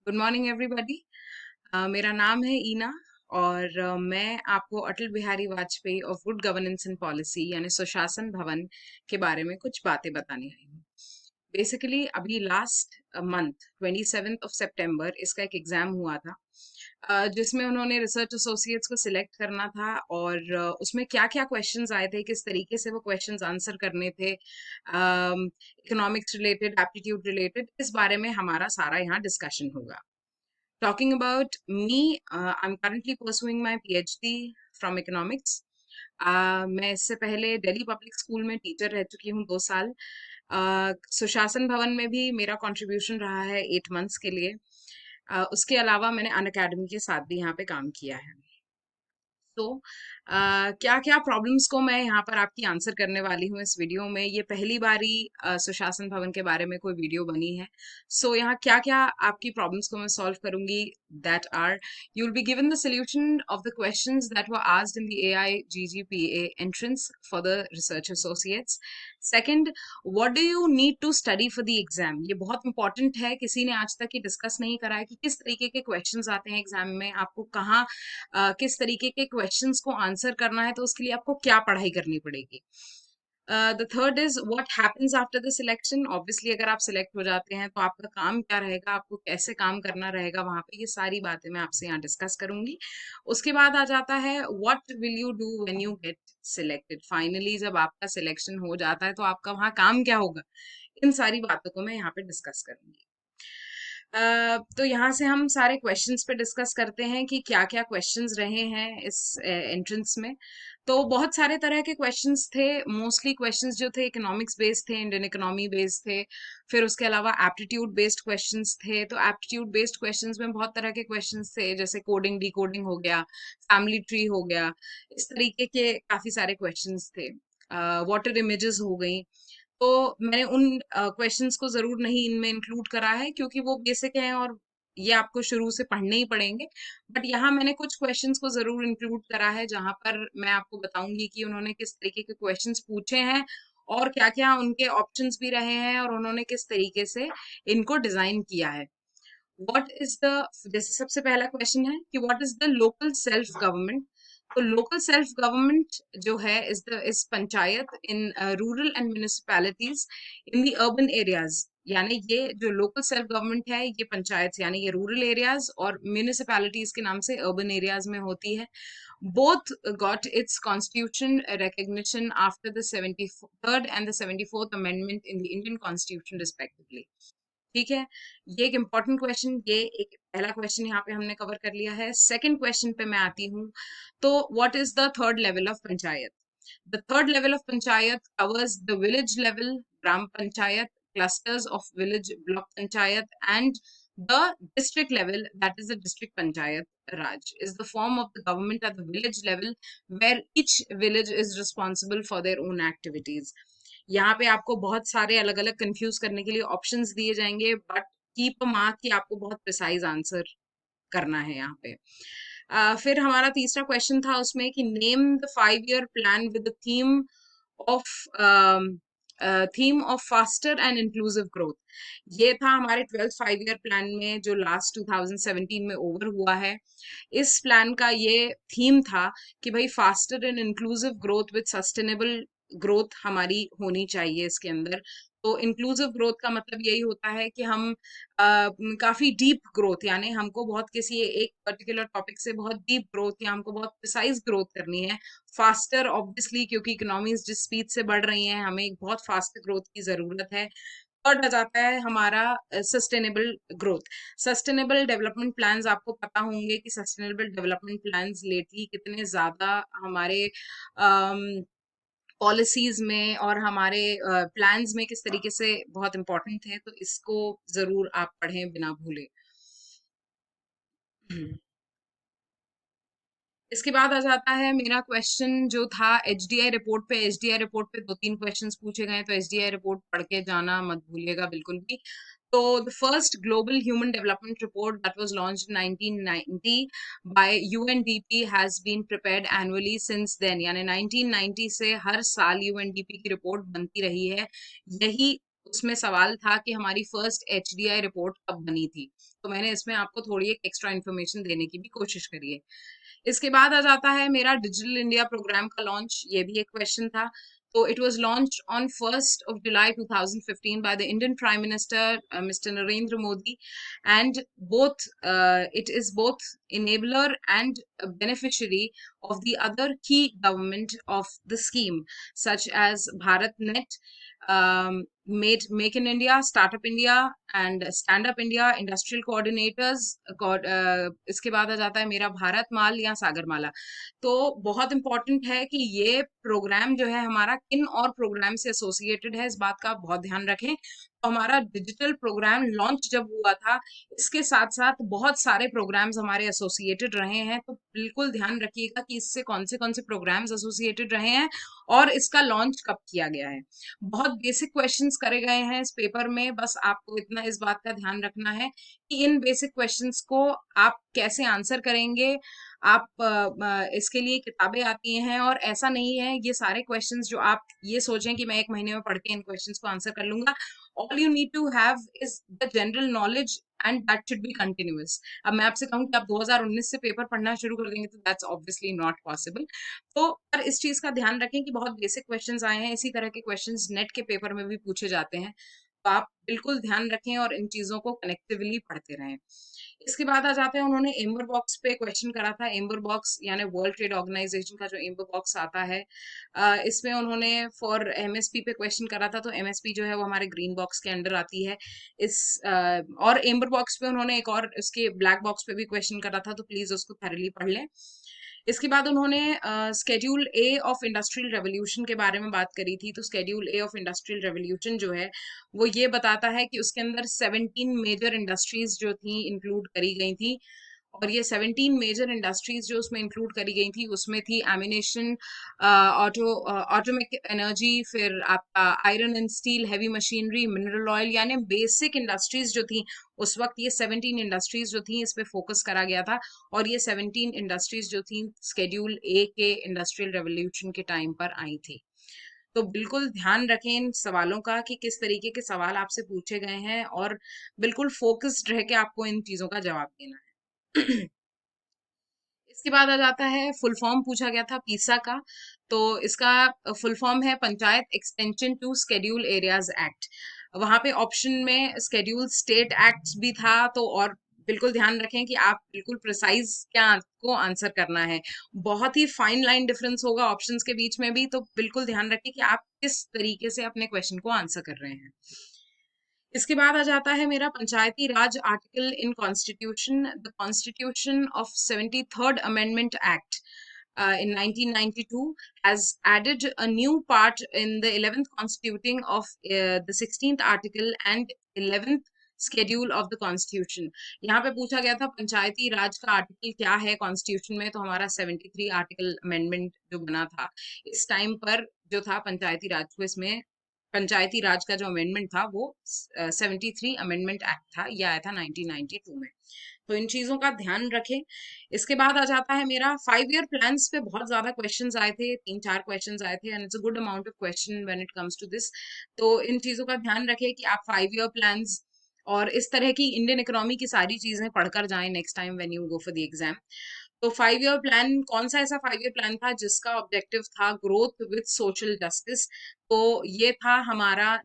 Good morning everybody. मेरा नाम है ईना और मैं आपको Atal Bihari Vajpayee of good governance and policy यानी सुशासन भवन के बारे में कुछ बातें बताने आई हूँ। बेसिकली अभी लास्ट मंथ 27 ऑफ सितंबर इसका एक एग्जाम हुआ था, जिसमें उन्होंने रिसर्च एसोसिएट्स को सिलेक्ट करना था और उसमें क्या क्या क्वेश्चंस आए थे, किस तरीके से वो क्वेश्चंस आंसर करने थे, इकोनॉमिक्स रिलेटेड, एप्टीट्यूड रिलेटेड, इस बारे में हमारा सारा यहाँ डिस्कशन होगा। Talking about me, I'm currently pursuing my PhD from economics. मैं इससे पहले दिल्ली पब्लिक स्कूल में टीचर रह चुकी हूँ 2 साल। सुशासन भवन में भी मेरा कंट्रीब्यूशन रहा है 8 मंथ्स के लिए। उसके अलावा मैंने अन अकेडमी के साथ भी यहाँ पे काम किया है। तो क्या क्या प्रॉब्लम्स को मैं यहाँ पर आपकी आंसर करने वाली हूँ इस वीडियो में। ये पहली बारी सुशासन भवन के बारे में कोई वीडियो बनी है। सो यहाँ क्या क्या आपकी प्रॉब्लम्स को मैं सॉल्व करूंगी, that are you will be given the solution of the questions that were asked in the AIGGPA entrance for the research associates. Second, what do you need to study for the exam. ये बहुत important है, किसी ने आज तक ये discuss नहीं करा है कि किस तरीके के क्वेश्चंस आते हैं एग्जाम में, आपको कहाँ किस तरीके के क्वेश्चंस को आंसर करना है, तो उसके लिए आपको क्या पढ़ाई करनी पड़ेगी। The third is what happens after the selection. Obviously अगर आप सिलेक्ट हो जाते हैं तो आपका काम क्या रहेगा, आपको कैसे काम करना रहेगा वहां पे, ये सारी बातें मैं आपसे यहाँ डिस्कस करूंगी। उसके बाद आ जाता है what will you do when you get selected. Finally जब आपका सिलेक्शन हो जाता है तो आपका वहाँ काम क्या होगा, इन सारी बातों को मैं यहाँ पे डिस्कस करूंगी। तो यहाँ से हम सारे क्वेश्चंस पे डिस्कस करते हैं कि क्या क्या क्वेश्चंस रहे हैं इस एंट्रेंस में। तो बहुत सारे तरह के क्वेश्चंस थे। मोस्टली क्वेश्चंस जो थे इकोनॉमिक्स बेस्ड थे, इंडियन इकोनॉमी बेस्ड थे। फिर उसके अलावा एप्टीट्यूड बेस्ड क्वेश्चंस थे। तो एप्टीट्यूड बेस्ड क्वेश्चंस में बहुत तरह के क्वेश्चंस थे, जैसे कोडिंग, डिकोडिंग हो गया, फैमिली ट्री हो गया, इस तरीके के काफी सारे क्वेश्चंस थे। वाटर इमेजेस हो गई। तो मैंने उन क्वेश्चंस को जरूर नहीं इनमें इंक्लूड करा है क्योंकि वो बेसिक हैं और ये आपको शुरू से पढ़ने ही पड़ेंगे। बट यहाँ मैंने कुछ क्वेश्चंस को जरूर इंक्लूड करा है जहां पर मैं आपको बताऊंगी कि उन्होंने किस तरीके के क्वेश्चंस पूछे हैं और क्या क्या उनके ऑप्शंस भी रहे हैं और उन्होंने किस तरीके से इनको डिजाइन किया है। व्हाट इज द, जैसे सबसे पहला क्वेश्चन है कि what is the local self government. तो लोकल सेल्फ गवर्नमेंट जो है इस panchayat in rural and municipalities in the urban areas. यानी ये जो लोकल सेल्फ गवर्नमेंट है, ये पंचायत यानी ये रूरल एरियाज और म्यूनिसिपैलिटीज के नाम से अर्बन एरियाज में होती है। Both got its constitution recognition after the 73rd and the 74th amendment in the Indian Constitution respectively। ठीक है, ये एक इम्पॉर्टेंट क्वेश्चन, ये एक पहला क्वेश्चन यहाँ पे हमने कवर कर लिया है। सेकंड क्वेश्चन पे मैं आती हूँ। तो what is the third level of panchayat. The third level of panchayat covers the village level, gram panchayat, clusters of village block panchayat, and the district level, that is the district panchayat raj, is the form of the government at the village level where each village is responsible for their own activities। यहाँ पे आपको बहुत सारे अलग अलग confuse करने के लिए ऑप्शंस दिए जाएंगे, बट कीप अ मार्क कि आपको बहुत प्रिसाइज आंसर करना है यहाँ पे। फिर हमारा तीसरा क्वेश्चन था उसमें कि name the 5 year plan with the theme of faster and inclusive growth. ये था हमारे 12th 5 year प्लान में जो लास्ट 2017 में ओवर हुआ है। इस प्लान का ये थीम था कि भाई faster and inclusive growth with sustainable growth हमारी होनी चाहिए इसके अंदर। तो इंक्लूसिव ग्रोथ का मतलब यही होता है कि हम काफी डीप ग्रोथ, यानी हमको बहुत किसी एक पर्टिकुलर टॉपिक से बहुत डीप ग्रोथ या हमको बहुत प्रिसाइज ग्रोथ करनी है। फास्टर ऑब्वियसली क्योंकि इकोनॉमीज जिस स्पीड से बढ़ रही हैं, हमें एक बहुत फास्ट ग्रोथ की जरूरत है। थर्ड आ जाता है हमारा sustainable growth. Sustainable development plans, आपको पता होंगे कि सस्टेनेबल डेवलपमेंट प्लान्स लेटली कितने ज्यादा हमारे पॉलिसीज में और हमारे प्लान्स में किस तरीके से बहुत इंपॉर्टेंट है। तो इसको जरूर आप पढ़ें बिना भूले। इसके बाद आ जाता है मेरा क्वेश्चन जो था एचडीआई रिपोर्ट पे। एचडीआई रिपोर्ट पे 2-3 क्वेश्चंस पूछे गए, तो एचडीआई रिपोर्ट पढ़ के जाना मत भूलिएगा बिल्कुल भी। तो the first global human development report that was launched in 1990 by UNDP has been prepared annually since then. यानी 1990 से हर साल यूएनडीपी की रिपोर्ट बनती रही है। यही उसमें सवाल था कि हमारी फर्स्ट एचडीआई रिपोर्ट कब बनी थी। तो मैंने इसमें आपको थोड़ी एक एक्स्ट्रा इन्फॉर्मेशन देने की भी कोशिश करी है। इसके बाद आ जाता है मेरा डिजिटल इंडिया प्रोग्राम का लॉन्च, ये भी एक क्वेश्चन था। तो it was launched on 1st of July 2015 by the Indian Prime Minister Mr. Narendra Modi, and it is both enabler and a beneficiary of the other key government of the scheme, such as BharatNet, Make in India, Startup India and Stand Up India, Industrial Coordinators, इसके बाद आ जाता है मेरा भारत माल या सागरमाला। तो बहुत important है कि ये प्रोग्राम जो है हमारा किन और प्रोग्राम से एसोसिएटेड है, इस बात का आप बहुत ध्यान रखें। तो हमारा डिजिटल प्रोग्राम लॉन्च जब हुआ था, इसके साथ साथ बहुत सारे प्रोग्राम्स हमारे एसोसिएटेड रहे हैं। तो बिल्कुल ध्यान रखिएगा कि इससे कौन से प्रोग्राम्स एसोसिएटेड रहे हैं और इसका लॉन्च कब किया गया है। बहुत बेसिक क्वेश्चंस करे गए हैं इस पेपर में, बस आपको इतना इस बात का ध्यान रखना है कि इन बेसिक क्वेश्चंस को आप कैसे आंसर करेंगे। आप इसके लिए किताबें आती हैं और ऐसा नहीं है ये सारे क्वेश्चंस जो आप ये सोचें कि मैं एक महीने में पढ़ के इन क्वेश्चंस को आंसर कर लूंगा। All you need to have is the general knowledge and that should be continuous. अब मैं आपसे कहूँ कि आप 2019 से पेपर पढ़ना शुरू कर देंगे तो दैट्स ऑब्वियसली नॉट पॉसिबल। तो पर इस चीज का ध्यान रखें कि बहुत बेसिक क्वेश्चंस आए हैं, इसी तरह के क्वेश्चंस नेट के पेपर में भी पूछे जाते हैं। तो आप बिल्कुल ध्यान रखें और इन चीजों को कनेक्टिवली पढ़ते रहें। इसके बाद आ जाते हैं, उन्होंने एम्बर बॉक्स पे क्वेश्चन करा था। एम्बर बॉक्स यानी वर्ल्ड ट्रेड ऑर्गेनाइजेशन का जो एम्बर बॉक्स आता है, इसमें उन्होंने फॉर एमएसपी पे क्वेश्चन करा था। तो एमएसपी जो है वो हमारे ग्रीन बॉक्स के अंडर आती है। इस और एम्बर बॉक्स पे उन्होंने एक और उसके ब्लैक बॉक्स पे भी क्वेश्चन करा था, तो प्लीज उसको थैरली पढ़ लें। इसके बाद उन्होंने schedule A of industrial revolution के बारे में बात करी थी। तो schedule A of industrial revolution जो है वो ये बताता है कि उसके अंदर 17 मेजर इंडस्ट्रीज जो थी इंक्लूड करी गई थी। और ये 17 मेजर इंडस्ट्रीज जो उसमें इंक्लूड करी गई थी, उसमें थी एमिनेशन, ऑटोमिक एनर्जी, फिर आपका iron and steel, heavy machinery, mineral oil, यानी बेसिक इंडस्ट्रीज जो थी उस वक्त ये 17 इंडस्ट्रीज जो थी इस पे फोकस करा गया था। और ये 17 इंडस्ट्रीज जो थी स्केड्यूल ए के इंडस्ट्रियल रेवोल्यूशन के टाइम पर आई थी। तो बिल्कुल ध्यान रखें इन सवालों का कि किस तरीके के सवाल आपसे पूछे गए हैं और बिल्कुल फोकस्ड रह के आपको इन चीजों का जवाब देना है। इसके बाद आ जाता है, फुल फॉर्म पूछा गया था पीसा का। तो इसका फुल फॉर्म है Panchayat extension to scheduled areas act. वहां पे ऑप्शन में स्केड्यूल स्टेट एक्ट्स भी था। तो और बिल्कुल ध्यान रखें कि आप बिल्कुल प्रिसाइज क्या आपको आंसर करना है। बहुत ही फाइन लाइन डिफरेंस होगा ऑप्शंस के बीच में भी, तो बिल्कुल ध्यान रखें कि आप किस तरीके से अपने क्वेश्चन को आंसर कर रहे हैं। इसके बाद आ जाता है मेरा Panchayati Raj article in constitution. The constitution of 73rd amendment act in 1992 has added a new part in the 11th constituting of the 16th article and 11th schedule of the constitution। यहाँ पे पूछा गया था पंचायती राज का आर्टिकल क्या है कॉन्स्टिट्यूशन में, तो हमारा 73 आर्टिकल अमेंडमेंट जो बना था इस टाइम पर जो था पंचायती राज को, इसमें पंचायती राज का जो अमेंडमेंट था वो 73 अमेंडमेंट एक्ट था, ये आया था 1992 में। तो इन चीजों का ध्यान रखें। इसके बाद आ जाता है मेरा 5 ईयर प्लान्स पे बहुत ज्यादा क्वेश्चंस आए थे, 3-4 क्वेश्चंस आए थे, and it's a good amount of question when it comes to this. तो इन चीजों का ध्यान रखें कि आप 5 ईयर प्लान्स और इस तरह की इंडियन इकोनॉमी की सारी चीजें पढ़कर जाएं next time when you go for the exam. तो 5 ईयर प्लान, कौन सा ऐसा 5 ईयर प्लान था जिसका ऑब्जेक्टिव था ग्रोथ विद सोशल जस्टिस। तो ये था हमारा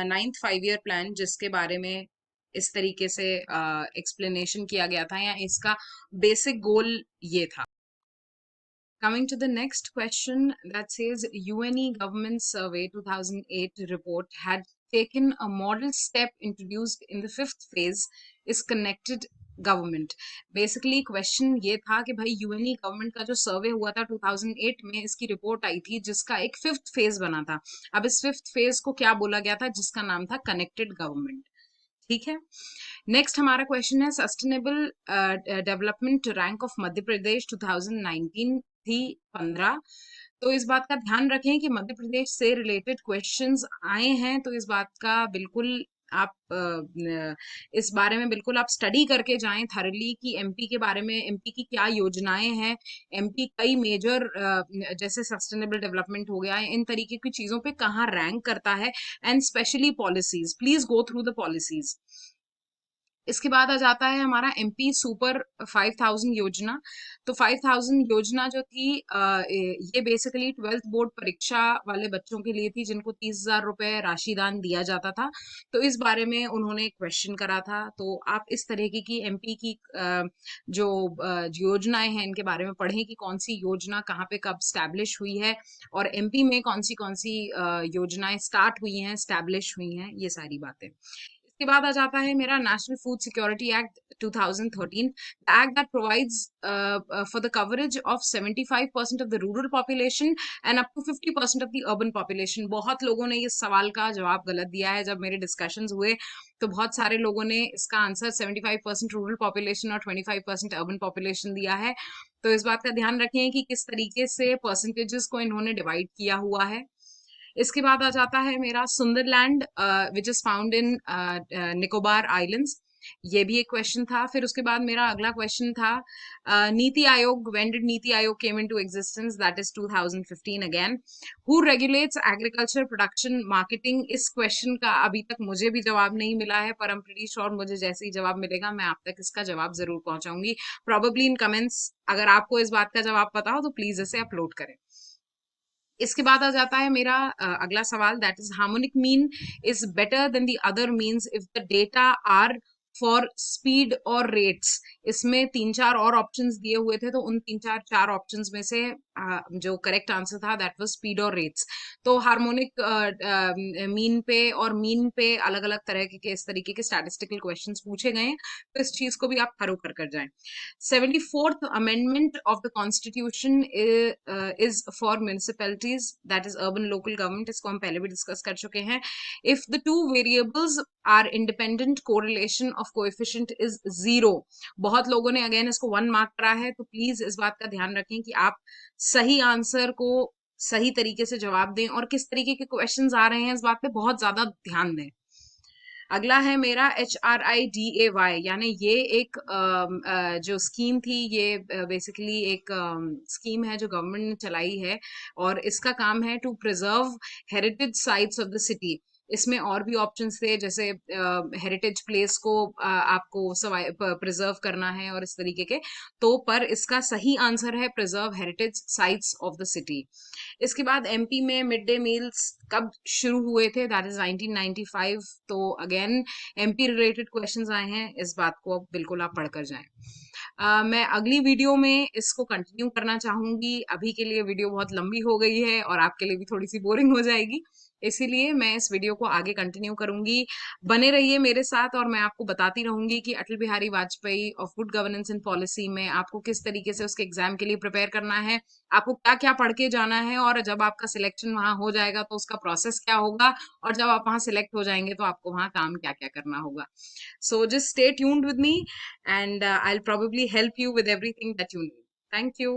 9th 5 ईयर प्लान, जिसके बारे में इस तरीके से एक्सप्लेनेशन किया गया था, या इसका बेसिक गोल ये था। Coming to the next question, that says UNE Government Survey 2008 report had taken a model step introduced in the fifth phase is connected government. Basically question ये था कि भाई यूएनई गवर्नमेंट का जो सर्वे हुआ था 2008 में, इसकी रिपोर्ट आई थी जिसका एक फिफ्थ फेज बना था। अब इस फिफ्थ फेज को क्या बोला गया था, जिसका नाम था कनेक्टेड गवर्नमेंट। ठीक है। नेक्स्ट हमारा क्वेश्चन है sustainable development rank of Madhya Pradesh 2019 थी 15। तो इस बात का ध्यान रखें कि मध्य प्रदेश से रिलेटेड क्वेश्चंस आए हैं, तो इस बात का बिल्कुल आप इस बारे में बिल्कुल आप स्टडी करके जाएं थरली कि एमपी के बारे में, एमपी की क्या योजनाएं हैं, एमपी कई मेजर जैसे सस्टेनेबल डेवलपमेंट हो गया, इन तरीके की चीजों पे कहाँ रैंक करता है, and specially policies, please go through the policies. इसके बाद आ जाता है हमारा एमपी सुपर 5000 योजना। तो 5000 योजना जो थी ये बेसिकली 12th बोर्ड परीक्षा वाले बच्चों के लिए थी जिनको 30,000 रुपए राशि दान दिया जाता था। तो इस बारे में उन्होंने क्वेश्चन करा था। तो आप इस तरीके की एमपी की जो योजनाएं हैं इनके बारे में पढ़ें कि कौन सी योजना कहाँ पे कब स्टैब्लिश हुई है, और एमपी में कौन सी योजनाएं स्टार्ट हुई हैं, स्टैब्लिश हुई हैं, ये सारी बातें। इसके बाद आ जाता है मेरा national food security act 2013, the act that provides for the coverage of 75% of the rural population and up to 50% of the urban population. बहुत लोगों ने इस सवाल का जवाब गलत दिया है। जब मेरे डिस्कशंस हुए तो बहुत सारे लोगों ने इसका आंसर 75% रूरल पॉपुलेशन और 25% अर्बन पॉपुलेशन दिया है। तो इस बात का ध्यान रखें कि किस तरीके से परसेंटेजेस को इन्होंने डिवाइड किया हुआ है। इसके बाद आ जाता है मेरा Sunderland which is found in Nicobar islands. ये भी एक क्वेश्चन था। फिर उसके बाद मेरा अगला क्वेश्चन था NITI Aayog, when did NITI Aayog came into existence, that is 2015 again. Who regulates agriculture production marketing. इस क्वेश्चन का अभी तक मुझे भी जवाब नहीं मिला है, पर I'm pretty sure मुझे जैसे ही जवाब मिलेगा मैं आप तक इसका जवाब जरूर पहुंचाऊंगी, प्रोबेबली इन कमेंट्स। अगर आपको इस बात का जवाब पता हो तो प्लीज इसे अपलोड करें। इसके बाद आ जाता है मेरा अगला सवाल, that is harmonic mean is better than the other means if the data are for speed और रेट्स। इसमें तीन चार और ऑप्शंस दिए हुए थे, तो उन तीन चार ऑप्शंस में से जो करेक्ट आंसर था दैट वाज स्पीड और रेट्स। तो हार्मोनिक मीन पे और मीन पे अलग अलग तरह के इस तरीके के स्टैटिस्टिकल क्वेश्चंस पूछे गए हैं, तो इस चीज को भी आप थरो कर जाएं। 74th amendment of the constitution is for municipalities, that is urban local government। इसको हम पहले भी डिस्कस कर चुके हैं। if the two variables are independent, correlation of coefficient is 0। बहुत लोगों ने अगेन इसको 1 मार्क करा है, तो प्लीज इस बात का ध्यान रखें कि आप सही आंसर को सही तरीके से जवाब दें, और किस तरीके के क्वेश्चंस आ रहे हैं इस बात पे बहुत ज्यादा ध्यान दें। अगला है मेरा HRIDAY, यानी ये एक जो स्कीम थी, ये बेसिकली एक स्कीम है जो गवर्नमेंट ने चलाई है, और इसका काम है to preserve heritage sites of the city. इसमें और भी ऑप्शंस थे, जैसे हेरिटेज प्लेस को आपको प्रिजर्व करना है और इस तरीके के। तो पर इसका सही आंसर है preserve heritage sites of the city. इसके बाद एमपी में मिड डे मील्स कब शुरू हुए थे, दैट इज 1995। तो अगेन एमपी रिलेटेड क्वेश्चंस आए हैं, इस बात को अब बिल्कुल आप पढ़कर जाएं। मैं अगली वीडियो में इसको कंटिन्यू करना चाहूंगी। अभी के लिए वीडियो बहुत लंबी हो गई है और आपके लिए भी थोड़ी सी बोरिंग हो जाएगी, इसीलिए मैं इस वीडियो को आगे कंटिन्यू करूंगी। बने रहिए मेरे साथ और मैं आपको बताती रहूंगी कि Atal Bihari Vajpayee of good governance and policy में आपको किस तरीके से उसके एग्जाम के लिए प्रिपेयर करना है, आपको क्या क्या पढ़ के जाना है, और जब आपका सिलेक्शन वहां हो जाएगा तो उसका प्रोसेस क्या होगा, और जब आप वहां सिलेक्ट हो जाएंगे तो आपको वहां काम क्या क्या करना होगा। So just stay tuned with me and I'll probably help you with everything that you need. Thank you.